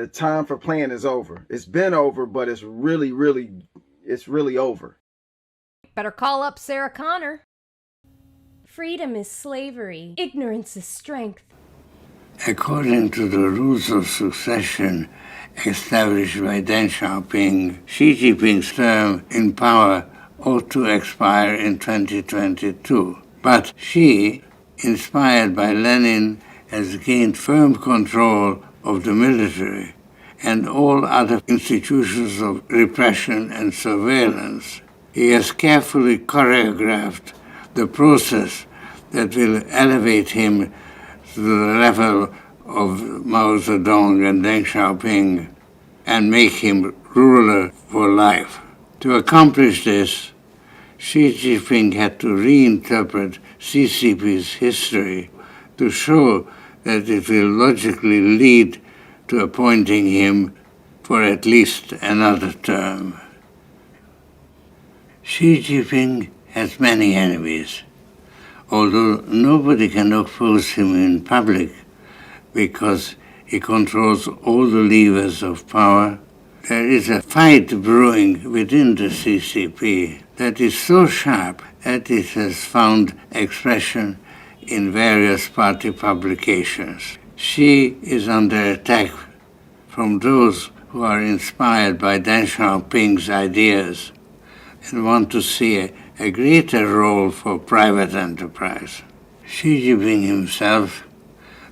the time for playing is over. It's been over, but it's really over. Better call up Sarah Connor. Freedom is slavery. Ignorance is strength. According to the rules of succession established by Deng Xiaoping, Xi Jinping's term in power ought to expire in 2022. But Xi, inspired by Lenin, has gained firm control of the military and all other institutions of repression and surveillance. He has carefully choreographed the process that will elevate him to the level of Mao Zedong and Deng Xiaoping and make him ruler for life. To accomplish this, Xi Jinping had to reinterpret CCP's history to show that it will logically lead to appointing him for at least another term. Xi Jinping has many enemies, although nobody can oppose him in public because he controls all the levers of power. There is a fight brewing within the CCP that is so sharp that it has found expression in various party publications. Xi is under attack from those who are inspired by Deng Xiaoping's ideas and want to see a greater role for private enterprise. Xi Jinping himself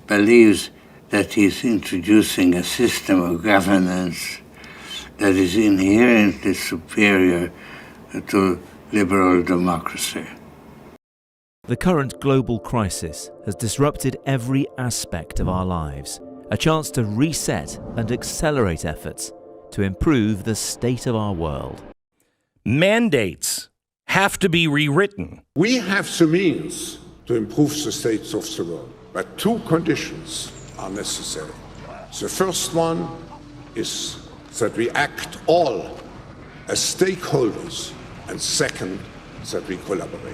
believes that he is introducing a system of governance that is inherently superior to liberal democracy. The current global crisis has disrupted every aspect of our lives, a chance to reset and accelerate efforts to improve the state of our world. Mandates have to be rewritten. We have the means to improve the state of the world, but two conditions are necessary. The first one is that we act all as stakeholders, and second, that we collaborate.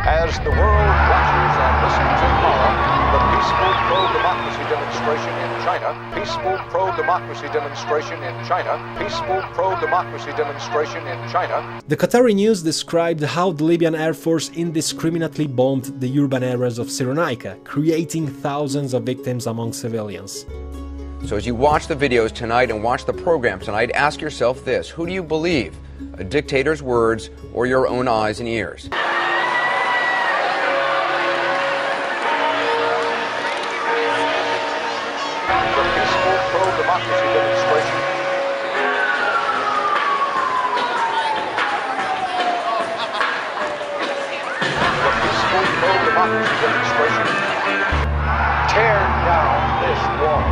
As the world watches and listens in horror, the peaceful pro-democracy demonstration in China, peaceful pro-democracy demonstration in China, peaceful pro-democracy demonstration in China. The Qatari news described how the Libyan Air Force indiscriminately bombed the urban areas of Cyrenaica, creating thousands of victims among civilians. So as you watch the videos tonight and watch the program tonight, ask yourself this: who do you believe? A dictator's words or your own eyes and ears? Tear down this wall.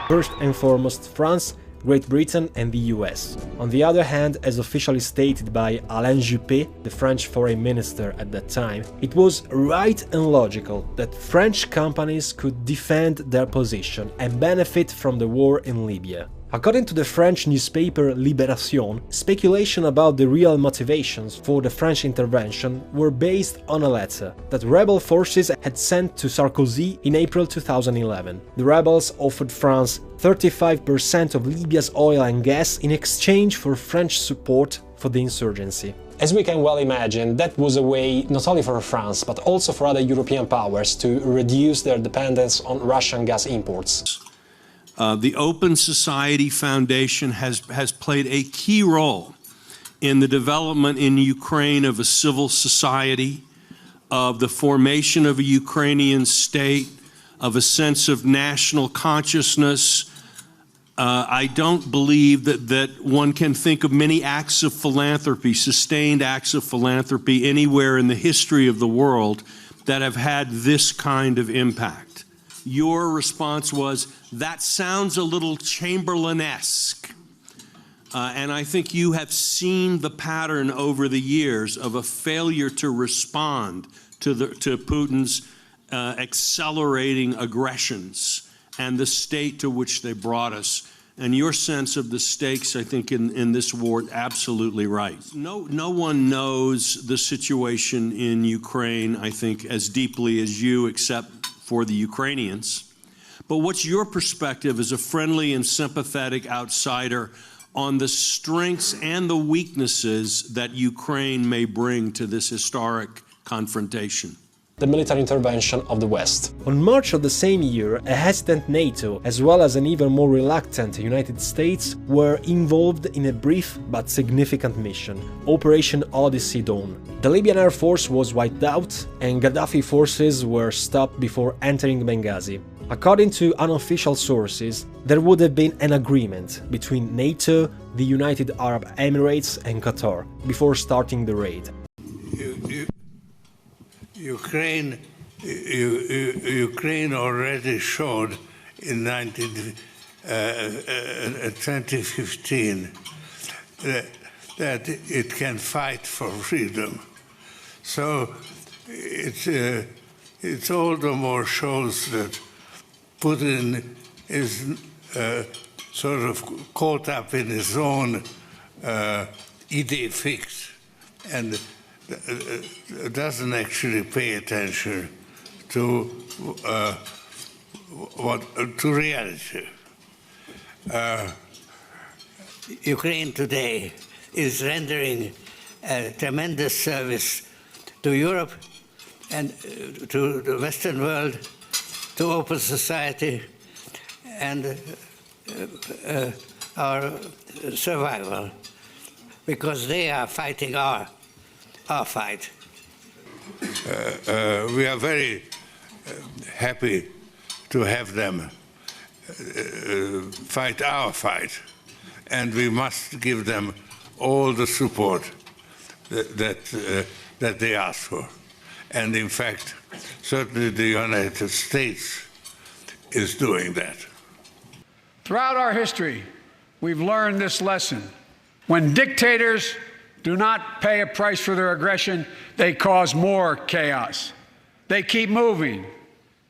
First and foremost, France, Great Britain and the US. On the other hand, as officially stated by Alain Juppé, the French foreign minister at that time, it was right and logical that French companies could defend their position and benefit from the war in Libya. According to the French newspaper Libération, speculation about the real motivations for the French intervention were based on a letter that rebel forces had sent to Sarkozy in April 2011. The rebels offered France 35% of Libya's oil and gas in exchange for French support for the insurgency. As we can well imagine, that was a way not only for France but also for other European powers to reduce their dependence on Russian gas imports. The Open Society Foundation has played a key role in the development in Ukraine of a civil society, of the formation of a Ukrainian state, of a sense of national consciousness. I don't believe that one can think of many acts of philanthropy, sustained acts of philanthropy anywhere in the history of the world that have had this kind of impact. Your response was, that sounds a little Chamberlain-esque. And I think you have seen the pattern over the years of a failure to respond to Putin's accelerating aggressions and the state to which they brought us and your sense of the stakes, I think, in this war, absolutely right. No one knows the situation in Ukraine, I think, as deeply as you, except for the Ukrainians. But what's your perspective as a friendly and sympathetic outsider on the strengths and the weaknesses that Ukraine may bring to this historic confrontation? The military intervention of the West. On March of the same year, a hesitant NATO, as well as an even more reluctant United States, were involved in a brief but significant mission, Operation Odyssey Dawn. The Libyan Air Force was wiped out, and Gaddafi forces were stopped before entering Benghazi. According to unofficial sources, there would have been an agreement between NATO, the United Arab Emirates and Qatar before starting the raid. Ukraine already showed in 2015 that it can fight for freedom. So it all the more shows that Putin is sort of caught up in his own idée fixe and doesn't actually pay attention to reality. Ukraine today is rendering a tremendous service to Europe and to the Western world, to open society, and our survival, because they are fighting our fight. We are very happy to have them fight our fight, and we must give them all the support that they ask for. And in fact, certainly the United States is doing that. Throughout our history, we've learned this lesson. When dictators do not pay a price for their aggression, they cause more chaos. They keep moving,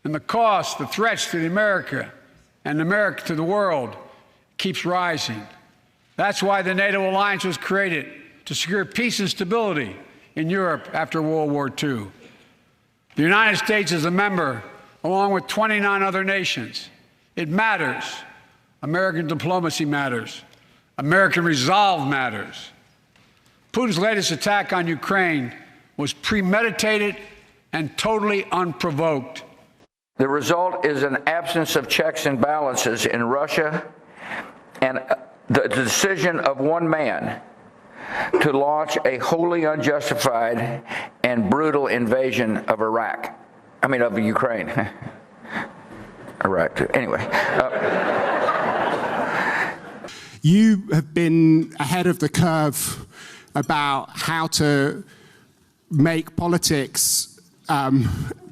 and the cost, the threats to America and America to the world keeps rising. That's why the NATO alliance was created, to secure peace and stability in Europe after World War II. The United States is a member, along with 29 other nations. It matters. American diplomacy matters. American resolve matters. Putin's latest attack on Ukraine was premeditated and totally unprovoked. The result is an absence of checks and balances in Russia and the decision of one man to launch a wholly unjustified and brutal invasion of of Ukraine. Iraq, too. Anyway. You have been ahead of the curve about how to make politics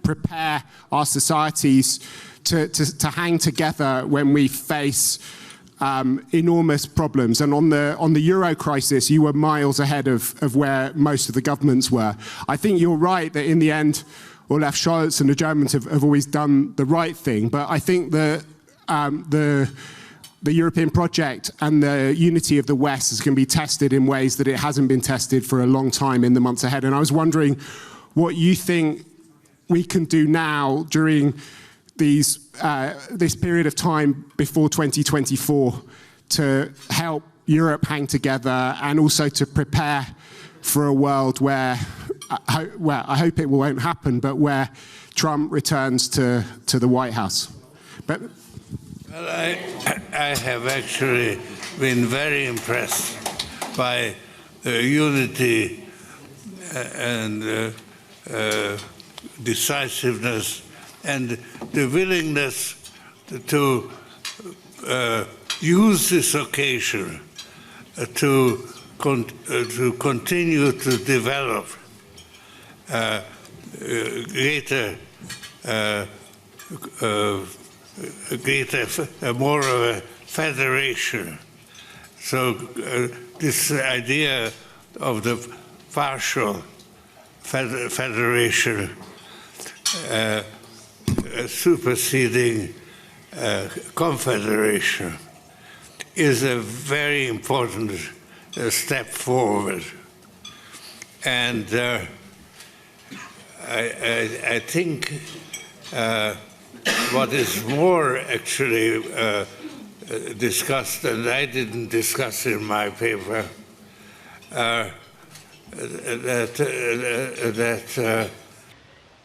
prepare our societies to hang together when we face enormous problems. And on the Euro crisis, you were miles ahead of where most of the governments were. I think you're right that in the end, Olaf Scholz and the Germans have always done the right thing. But I think that the European project and the unity of the West is going to be tested in ways that it hasn't been tested for a long time in the months ahead. And I was wondering what you think we can do now during this period of time before 2024 to help Europe hang together and also to prepare for a world where I hope it won't happen, but where Trump returns to the White House. But well, I have actually been very impressed by the unity and decisiveness and the willingness to use this occasion to continue to develop more of a federation. So this idea of the partial federation superseding confederation is a very important step forward. And I think what is more actually discussed, and I didn't discuss in my paper,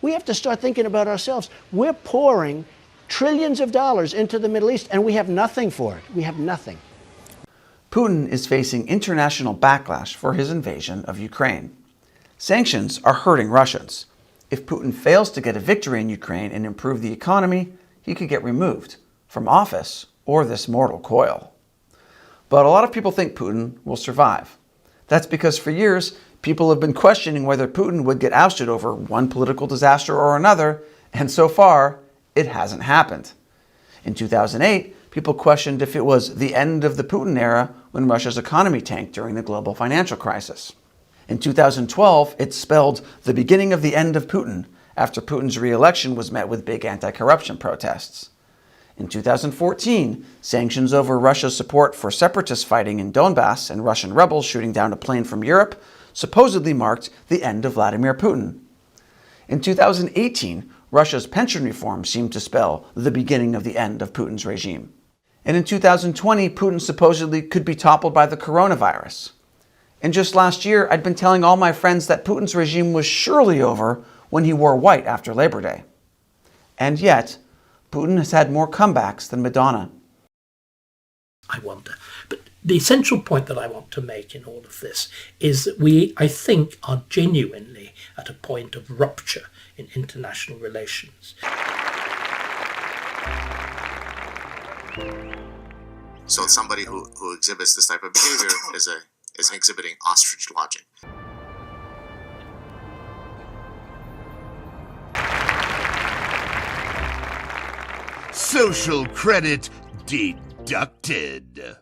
we have to start thinking about ourselves. We're pouring trillions of dollars into the Middle East, and we have nothing for it. We have nothing. Putin is facing international backlash for his invasion of Ukraine. Sanctions are hurting Russians. If Putin fails to get a victory in Ukraine and improve the economy, he could get removed from office or this mortal coil. But a lot of people think Putin will survive. That's because for years, people have been questioning whether Putin would get ousted over one political disaster or another, and so far, it hasn't happened. In 2008, people questioned if it was the end of the Putin era when Russia's economy tanked during the global financial crisis. In 2012, it spelled the beginning of the end of Putin after Putin's re-election was met with big anti-corruption protests. In 2014, sanctions over Russia's support for separatist fighting in Donbass and Russian rebels shooting down a plane from Europe supposedly marked the end of Vladimir Putin. In 2018, Russia's pension reform seemed to spell the beginning of the end of Putin's regime. And in 2020, Putin supposedly could be toppled by the coronavirus. And just last year, I'd been telling all my friends that Putin's regime was surely over when he wore white after Labor Day. And yet, Putin has had more comebacks than Madonna. I wonder. But the essential point that I want to make in all of this is that we, I think, are genuinely at a point of rupture in international relations. So somebody who exhibits this type of behavior is exhibiting ostrich logic. Social credit deducted.